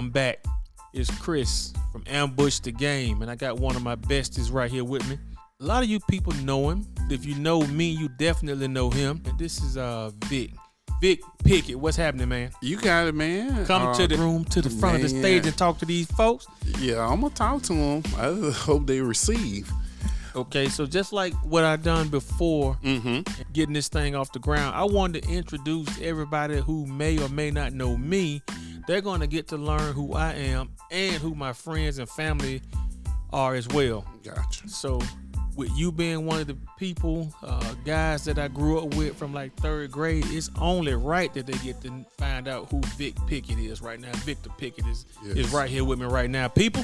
I'm back. It's Chris from Ambush the Game, and I got one of my besties right here with me. A lot of you people know him. If you know me, you definitely know him. And this is Vic. Vic Pickett, what's happening, man? You got it, man. Come to the room, to the front of the stage and talk to these folks. Yeah, I'm going to talk to them. I hope they receive. Okay, so just like what I done before, getting this thing off the ground, I wanted to introduce everybody who may or may not know me. They're going to get to learn who I am and who my friends and family are as well. Gotcha. So with you being one of the people, guys that I grew up with from like third grade, it's only right that they get to find out who Vic Pickett is right now. Victor Pickett is right here with me right now. People?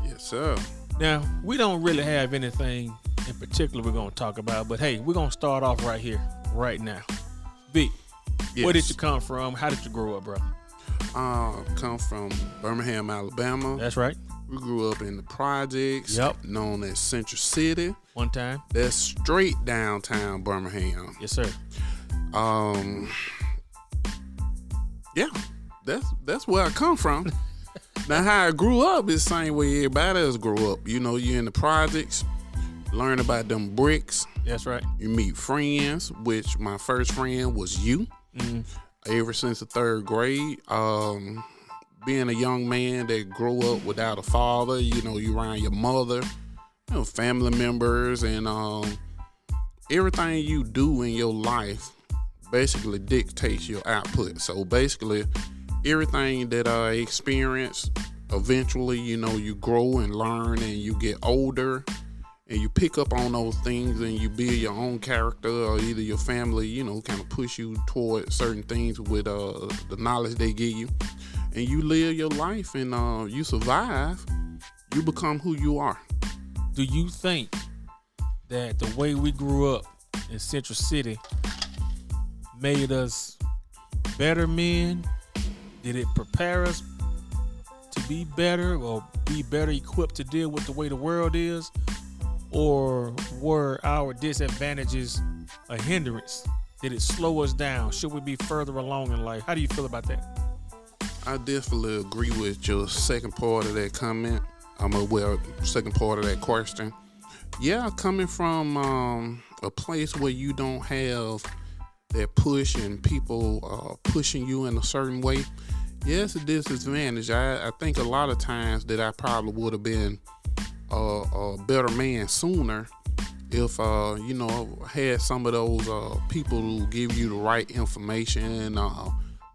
Yes, sir. Now, we don't really have anything in particular we're going to talk about, but hey, we're going to start off right here, right now. Vic, where did you come from? How did you grow up, bro? Come from Birmingham, Alabama. That's right. We grew up in the projects, known as Central City. One time. That's straight downtown Birmingham. Yes, sir. Yeah, that's where I come from. Now, how I grew up is the same way everybody else grew up. You know, you're in the projects, learn about them bricks. That's right. You meet friends, which my first friend was you. Ever since the third grade. Being a young man that grew up without a father, you know, you around your mother, you know, family members, and everything you do in your life basically dictates your output. So basically, everything that I experienced, eventually, you know, you grow and learn and you get older and you pick up on those things and you build your own character, or either your family, you know, kind of push you toward certain things with the knowledge they give you. And you live your life and you survive, you become who you are. Do you think that the way we grew up in Central City made us better men? Did it prepare us to be better or be better equipped to deal with the way the world is? Or were our disadvantages a hindrance? Did it slow us down? Should we be further along in life? How do you feel about that? I definitely agree with your second part of that comment. Second part of that question. Yeah, coming from a place where you don't have that push and people pushing you in a certain way, yes, a disadvantage. I think a lot of times that I probably would have been a better man sooner if you know, had some of those people who give you the right information,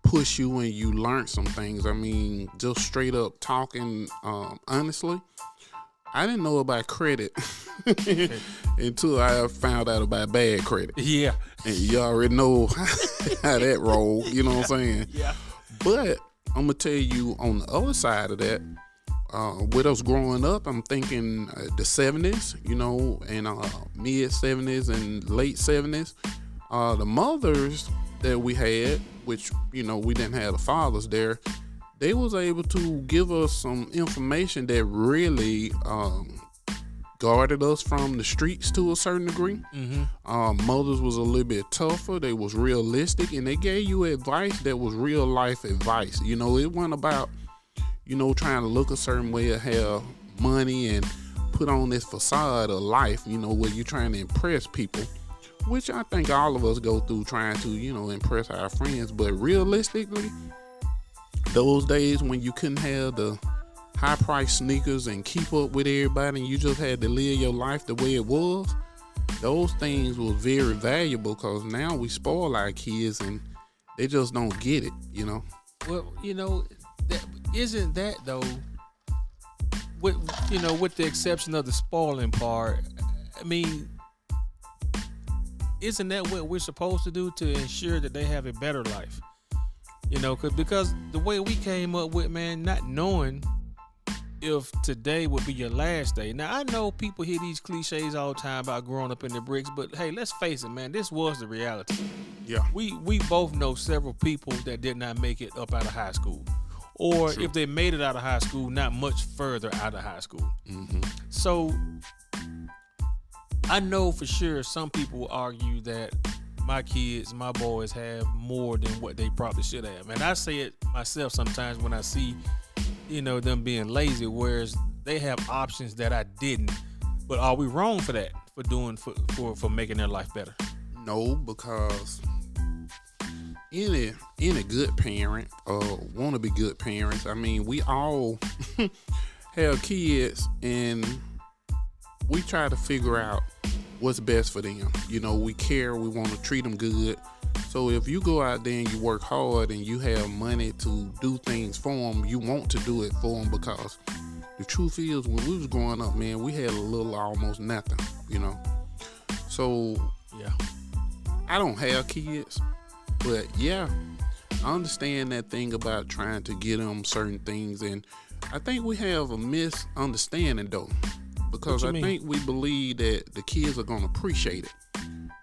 push you and you learn some things. I mean, just straight up talking, honestly, I didn't know about credit until I found out about bad credit. Yeah. And you already know how that roll, you know what I'm saying? Yeah. But I'm going to tell you on the other side of that, with us growing up, I'm thinking the 70s, you know, and mid 70s and late 70s, the mothers that we had, which, you know, we didn't have the fathers there, they was able to give us some information that really guarded us from the streets to a certain degree. Mothers was a little bit tougher. They was realistic, and they gave you advice that was real life advice. You know, it wasn't about, you know, trying to look a certain way or have money and put on this facade of life, you know, where you're trying to impress people, which I think all of us go through, trying to, you know, impress our friends. But realistically, those days when you couldn't have the high price sneakers and keep up with everybody and you just had to live your life the way it was, those things was very valuable, because now we spoil our kids and they just don't get it, you know. Well, you know, isn't that though, with, you know, with the exception of the spoiling part, I mean, isn't that what we're supposed to do to ensure that they have a better life? You know, because the way we came up with, man, not knowing if today would be your last day. Now, I know people hear these cliches all the time about growing up in the bricks, but hey, let's face it, man, this was the reality. Yeah. We both know several people that did not make it up out of high school. Or if they made it out of high school, not much further out of high school. So I know for sure some people will argue that my kids, my boys have more than what they probably should have. And I say it myself sometimes when I see them being lazy, whereas they have options that I didn't. But are we wrong for that? For doing for making their life better? No, because any good parent want to be good parents. I mean, we all have kids, and we try to figure out what's best for them. We care. We want to treat them good. So if you go out there and you work hard and you have money to do things for them, you want to do it for them, because the truth is, when we was growing up, man, we had a little almost nothing, So yeah, I don't have kids, but yeah, I understand that thing about trying to get them certain things, and I think we have a misunderstanding though, because I think we believe that the kids are gonna appreciate it,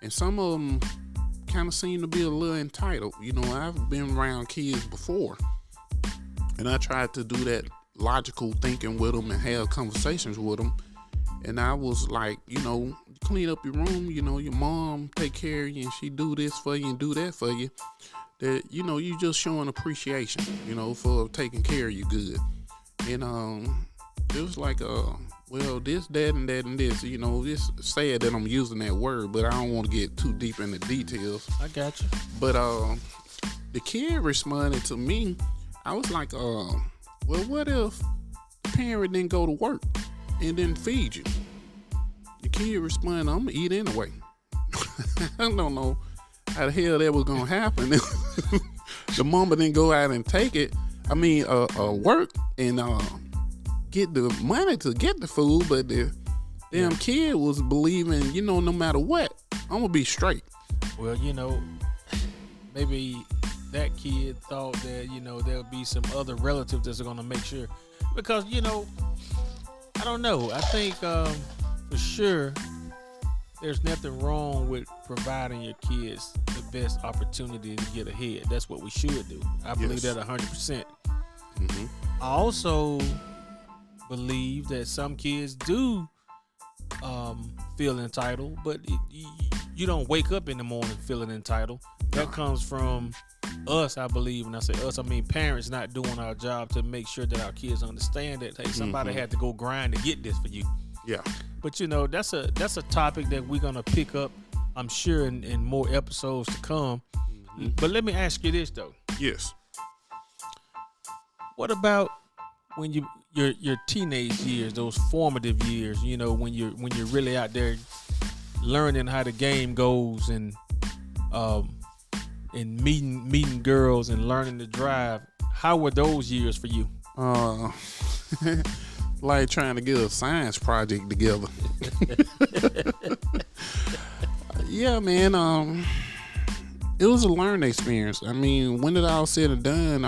and some of them kind of seem to be a little entitled. I've been around kids before, and I tried to do that logical thinking with them and have conversations with them, and I was like, clean up your room, your mom take care of you and she do this for you and do that for you, that you just showing appreciation, for taking care of you good. And it was like well, this, that, and that, and this. It's sad that I'm using that word, but I don't want to get too deep in the details. I got you. But the kid responded to me. I was like, well, what if the parent didn't go to work and didn't feed you? The kid responded, I'm going to eat anyway. I don't know how the hell that was going to happen. The mama didn't go out and take it. Work and get the money to get the food, but the damn kid was believing, no matter what, I'm going to be straight. Well, maybe that kid thought that, there'll be some other relatives that's going to make sure. Because, I don't know. I think for sure there's nothing wrong with providing your kids the best opportunity to get ahead. That's what we should do. I believe that 100%. Mm-hmm. I also believe that some kids do feel entitled, but you don't wake up in the morning feeling entitled. That comes from us, I believe. When I say us, I mean parents not doing our job to make sure that our kids understand that, hey, somebody had to go grind to get this for you. Yeah. But that's a topic that we're gonna pick up, I'm sure, in more episodes to come. Mm-hmm. But let me ask you this though. Yes. What about when your teenage years, those formative years, when you're really out there learning how the game goes and meeting girls and learning to drive? How were those years for you? Like trying to get a science project together. Yeah, man. It was a learning experience. When it all said and done,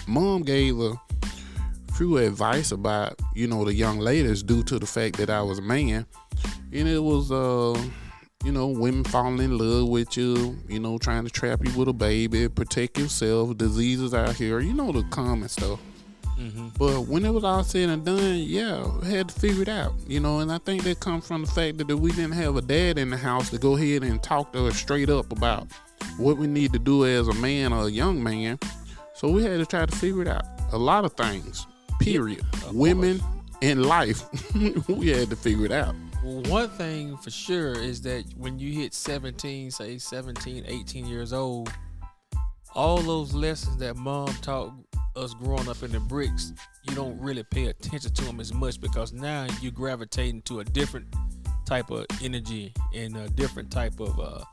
mom gave a few advice about, the young ladies due to the fact that I was a man. And it was, women falling in love with you, trying to trap you with a baby, protect yourself, diseases out here, the common stuff. Mm-hmm. But when it was all said and done, I had to figure it out, and I think that comes from the fact that we didn't have a dad in the house to go ahead and talk to us straight up about what we need to do as a man or a young man. So we had to try to figure it out. A lot of things, period. Women and life, we had to figure it out. Well, one thing for sure is that when you hit 17, 18 years old, all those lessons that mom taught us growing up in the bricks, you don't really pay attention to them as much, because now you're gravitating to a different type of energy and a different type of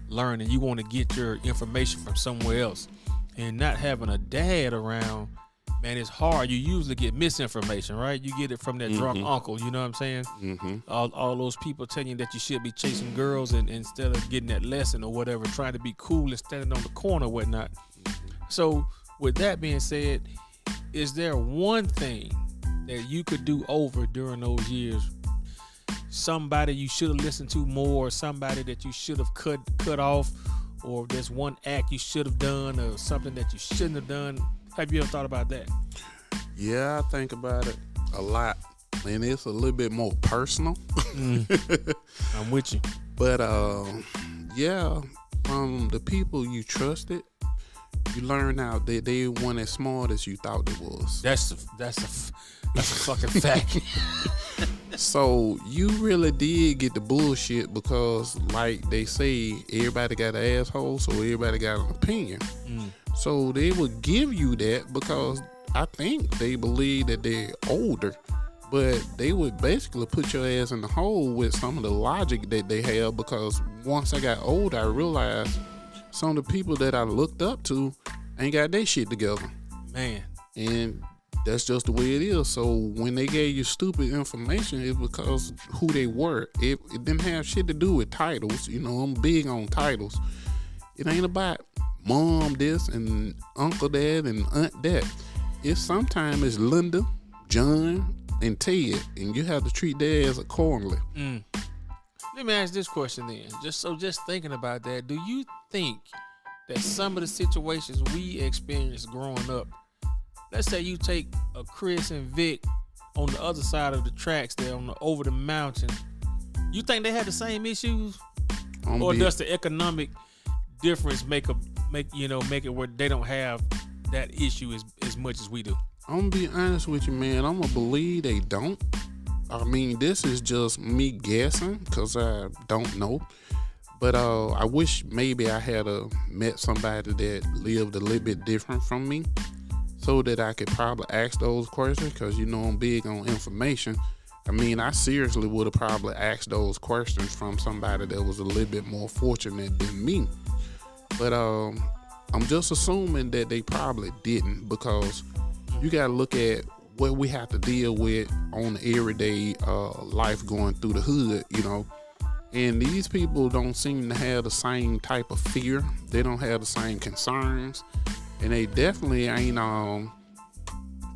learning. You want to get your information from somewhere else, and not having a dad around, man, it's hard. You usually get misinformation, right? You get it from that drunk uncle, you know what I'm saying? Mm-hmm. All those people telling you that you should be chasing girls, and instead of getting that lesson or whatever, trying to be cool and standing on the corner or whatnot. So with that being said, is there one thing that you could do over during those years? Somebody you should have listened to more, somebody that you should have cut off, or there's one act you should have done or something that you shouldn't have done? Have you ever thought about that? Yeah, I think about it a lot, and it's a little bit more personal. I'm with you. But from the people you trusted, you learn out that they weren't as smart as you thought they was. That's a fucking fact. So you really did get the bullshit because, like they say, everybody got an asshole, so everybody got an opinion. So they would give you that because I think they believe that they're older, but they would basically put your ass in the hole with some of the logic that they have. Because once I got older, I realized some of the people that I looked up to ain't got their shit together. Man. And that's just the way it is. So when they gave you stupid information, it's because who they were. It didn't have shit to do with titles. You know, I'm big on titles. It ain't about mom this and uncle that and aunt that. Sometimes it's Linda, John, and Ted, and you have to treat their ass accordingly. Let me ask this question then. Just thinking about that, do you think that some of the situations we experienced growing up, let's say you take a Chris and Vic on the other side of the tracks there over the mountain, you think they had the same issues? Or does the economic difference make it where they don't have that issue as much as we do? I'm gonna be honest with you, man. I'm gonna believe they don't. I mean, this is just me guessing because I don't know. But I wish maybe I had met somebody that lived a little bit different from me, so that I could probably ask those questions. Because I'm big on information. I mean, I seriously would have probably asked those questions from somebody that was a little bit more fortunate than me. But I'm just assuming that they probably didn't, because you got to look at what we have to deal with on the everyday life going through the hood, And these people don't seem to have the same type of fear. They don't have the same concerns. And they definitely ain't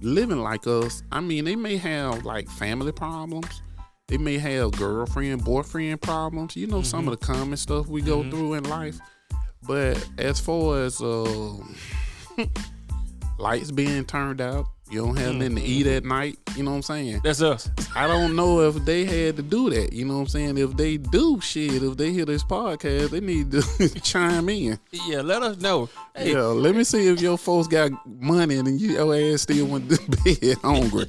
living like us. I mean, they may have like family problems. They may have girlfriend, boyfriend problems. Some of the common stuff we go through in life. But as far as lights being turned out, you don't have nothing to eat at night, you know what I'm saying? That's us. I don't know if they had to do that, you know what I'm saying? If they do, if they hear this podcast, they need to chime in. Yeah, let us know. Hey. Yeah, let me see if your folks got money and your ass still went to bed hungry.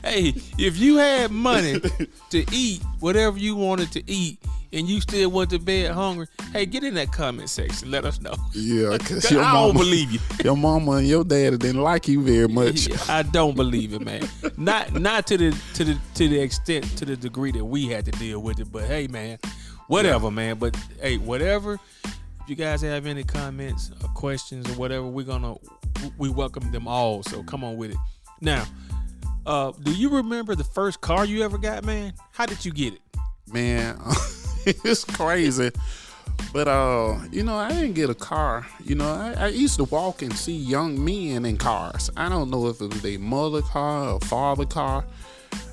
Hey, if you had money to eat whatever you wanted to eat and you still went to bed hungry, hey, get in that comment section. Let us know. Yeah, because I don't believe you. Your mama and your daddy didn't like you very much. Yeah, I don't believe it, man. Not to the extent, to the degree that we had to deal with it. But hey, man, whatever, man. But hey, whatever. If you guys have any comments or questions or whatever, we welcome them all. So come on with it. Now, do you remember the first car you ever got, man? How did you get it? Man, it's crazy. But, I didn't get a car. I used to walk and see young men in cars. I don't know if it was their mother car or father car.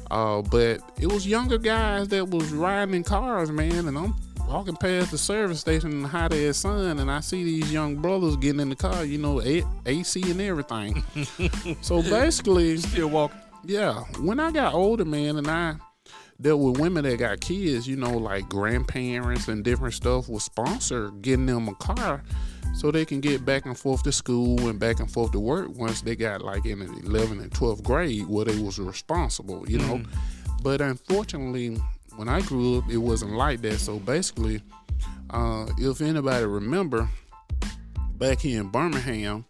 But it was younger guys that was riding in cars, man. And I'm walking past the service station in the hot ass sun, and I see these young brothers getting in the car, AC and everything. So basically, still walking. Yeah. When I got older, man, and I dealt with women that got kids, like grandparents and different stuff, will sponsor getting them a car so they can get back and forth to school and back and forth to work once they got like in the 11th and 12th grade where they was responsible, But unfortunately, when I grew up, it wasn't like that. So basically, if anybody remember, back here in Birmingham,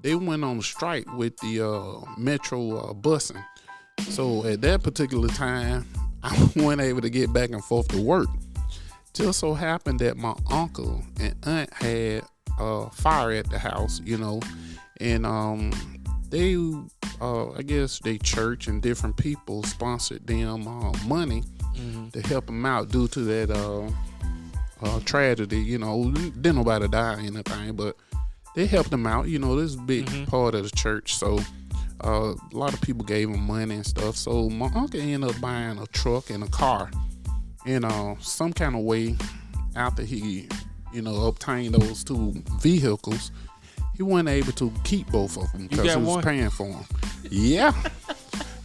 they went on a strike with the Metro busing. So at that particular time, I wasn't able to get back and forth to work. Just so happened that my uncle and aunt had fire at the house, and they, I guess they church and different people sponsored them money to help them out due to that tragedy. Didn't nobody die or anything, but they helped them out. This is a big part of the church, so a lot of people gave them money and stuff. So my uncle ended up buying a truck and a car, and some kind of way after he, obtained those two vehicles, he wasn't able to keep both of them because he was paying for them. Yeah.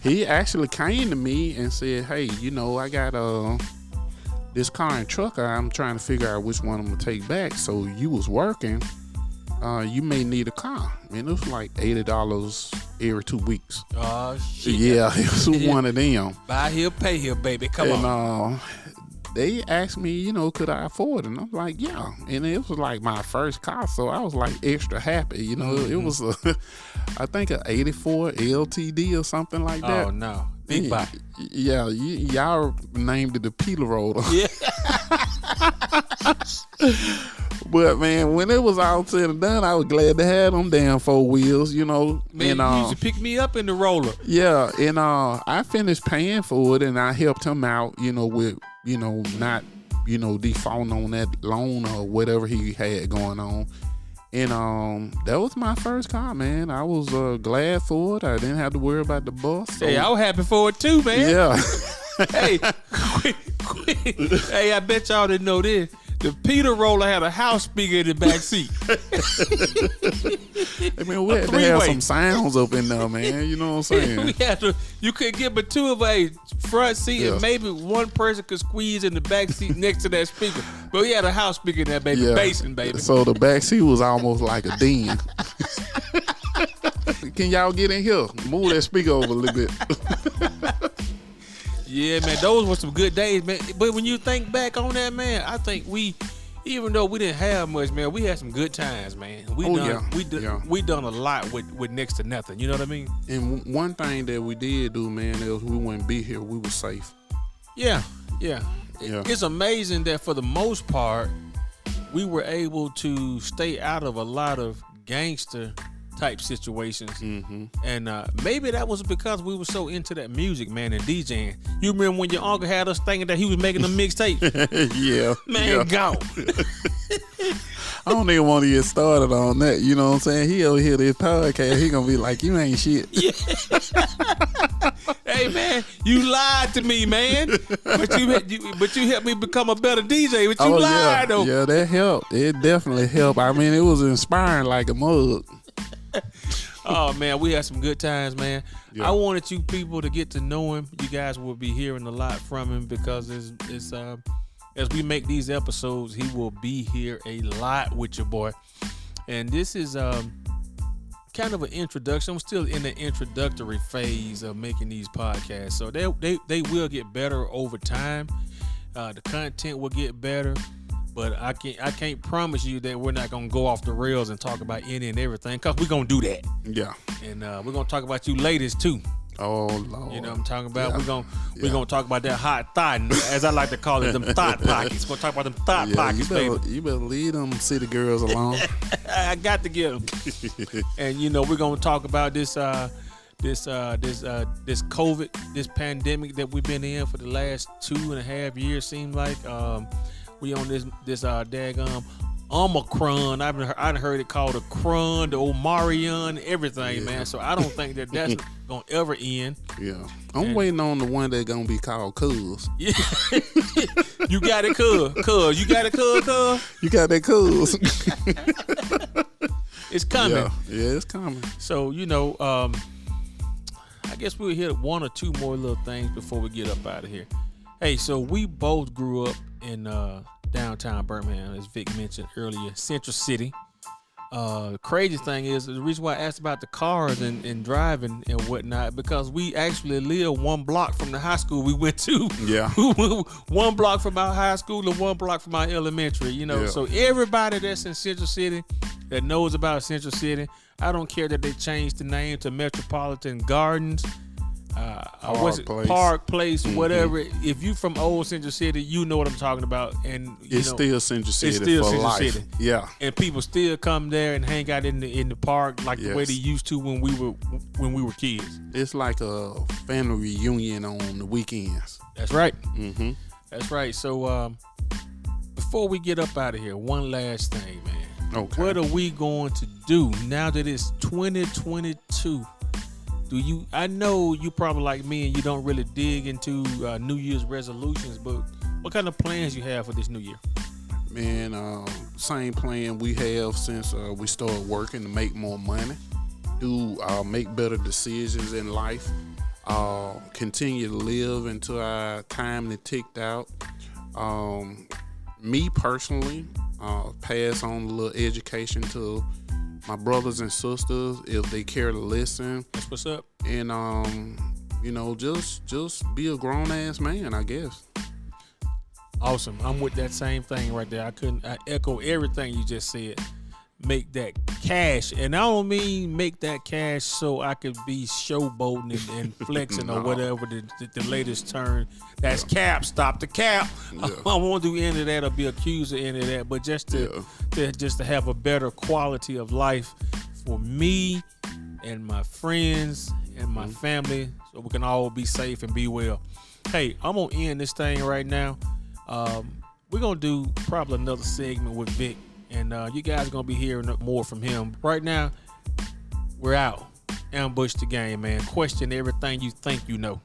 He actually came to me and said, hey, I got this car and truck, I'm trying to figure out which one I'm gonna take back. So you was working. You may need a car. And it was like $80 every 2 weeks. Oh shit. Yeah, it was one of them. Buy here, pay here, baby. Come on. They asked me, you know, could I afford it? And I'm like, yeah. And it was like my first car, so I was like extra happy. You know, It was, I think, an 84 LTD or something like that. Oh, no. Big buy. Yeah, y'all named it the Peeler Roller. Yeah. But, man, when it was all said and done, I was glad to have them damn 4 wheels, you know. Man, and, you used to pick me up in the roller. Yeah, and I finished paying for it, and I helped him out, you know, with, you know, not, you know, defaulting on that loan or whatever he had going on. And that was my first car, man. I was glad for it. I didn't have to worry about the bus. So. Hey, I was happy for it too, man. Yeah. Hey, quick. Hey, I bet y'all didn't know this. The Peter Roller had a house speaker in the back seat. I mean, we had to have some sounds up in there, man. You know what I'm saying? We had to. You could get but two of a front seat, and maybe one person could squeeze in the back seat next to that speaker. But we had a house speaker in that baby, basing, baby. So the back seat was almost like a den. Can y'all get in here? Move that speaker over a little bit. Yeah, man, those were some good days, man. But when you think back on that, man, I think even though we didn't have much, man, we had some good times, man. We done a lot with next to nothing. You know what I mean? And one thing that we did do, man, is we wouldn't be here. We were safe. Yeah. It's amazing that for the most part, we were able to stay out of a lot of gangster type situations. Mm-hmm. And maybe that was because we were so into that music, man, and DJing. You remember when your uncle had us thinking that he was making a mixtape? Yeah. Man, go. I don't even want to get started on that. You know what I'm saying? He over here this podcast, he gonna be like, you ain't shit. Yeah. Hey, man, you lied to me, man. But you helped me become a better DJ. But you lied, though. Yeah, that helped. It definitely helped. I mean, it was inspiring like a mug. Oh, man, we had some good times, man. Yeah. I wanted you people to get to know him. You guys will be hearing a lot from him because it's as we make these episodes, he will be here a lot with your boy. And this is kind of an introduction. I'm still in the introductory phase of making these podcasts. So they will get better over time. The content will get better. But I can't promise you that we're not gonna go off the rails and talk about any and everything, cause we're gonna do that. Yeah. And we're gonna talk about you ladies too. Oh Lord. You know what I'm talking about? Yeah. We're gonna talk about that hot thigh, as I like to call it, them thought pockets. We're gonna talk about them thought pockets, you baby. better leave them city girls alone. I got to get them. And you know we're gonna talk about this COVID, this pandemic that we've been in for the last 2.5 years. Seems like we on this daggum Omicron. I've heard it called a Cron, the Omarion, everything, man. So I don't think that's gonna ever end. Yeah, I'm waiting on the one that's gonna be called Cuz. Yeah, you got it, Cuz. You got it, Cuz. You got that Cuz. It's coming. Yeah, it's coming. So you know, I guess we'll hit one or two more little things before we get up out of here. Hey, so we both grew up in downtown Birmingham, as Vic mentioned earlier, Central City. The crazy thing is, the reason why I asked about the cars and driving and whatnot, because we actually live 1 block from the high school we went to. Yeah. 1 block from our high school and 1 block from our elementary, you know. Yeah. So everybody that's in Central City that knows about Central City, I don't care that they changed the name to Metropolitan Gardens, Park Place, whatever. If you from old Central City, you know what I'm talking about. And it's still Central City. It's still for Central life. City. Yeah. And people still come there and hang out in the park like the way they used to when we were kids. It's like a family reunion on the weekends. That's right. Mm-hmm. That's right. So before we get up out of here, one last thing, man. Okay. What are we going to do now that it's 2022? I know you probably like me and you don't really dig into New Year's resolutions, but what kind of plans you have for this new year? Man, same plan we have since we started working to make more money, make better decisions in life, continue to live until our time is ticked out, Me personally, pass on a little education to my brothers and sisters if they care to listen. That's what's up. And just be a grown ass man, I guess. Awesome. I'm with that same thing right there. I echo everything you just said. Make that cash, and I don't mean make that cash so I could be showboating and flexing or whatever the latest term. That's cap. Stop the cap. Yeah. I won't do any of that or be accused of any of that, but just to have a better quality of life for me and my friends and my family, so we can all be safe and be well. Hey, I'm gonna end this thing right now. We're gonna do probably another segment with Vic. And you guys are going to be hearing more from him. Right now, we're out. Ambush the game, man. Question everything you think you know.